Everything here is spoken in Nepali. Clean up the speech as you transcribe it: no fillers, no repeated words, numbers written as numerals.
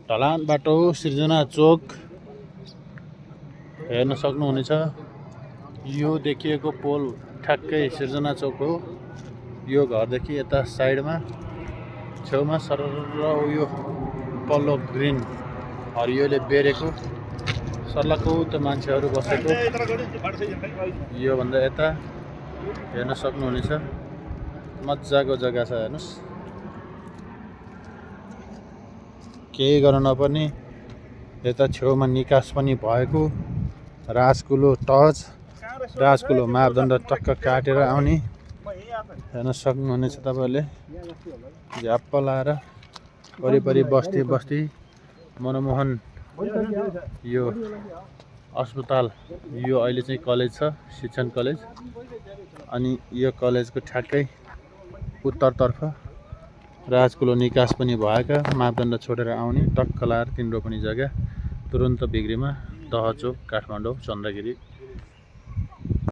ढलान बाटो सिर्जना चोक हेर्न सक्नुहुनेछ। यो देखिएको पोल ठ्याक्कै सिर्जना चोक हो। यो घरदेखि यता साइडमा छेउमा सरर यो पल्लो ग्रिन हरियोले बेरेको सर्लाको त मान्छेहरू बसेको यो भन्दा यता हेर्न सक्नुहुनेछ। मजाको जग्गा छ हेर्नुस्। केही गर्न नपर्ने यता छेउमा निकास पनि भएको राजकुलो टच राजकुलो मापदण्ड टक्क काटेर आउने हेर्न सक्नुहुनेछ। तपाईहरुले झ्याप्प लाएर वरिपरि बस्ती बस्ती मनमोहन यो अस्पताल यो अहिले चाहिँ कलेज छ शिक्षण कलेज। अनि यो कलेजको ठ्याक्कै उत्तरतर्फ राजकुलो निकास पनि भएका मापदण्ड छोडेर आउने टक्क लाएर तिम्रो पनि जग्गा तुरुन्त बिग्रीमा दहचोक काठमाडौँ चन्द्रगिरी।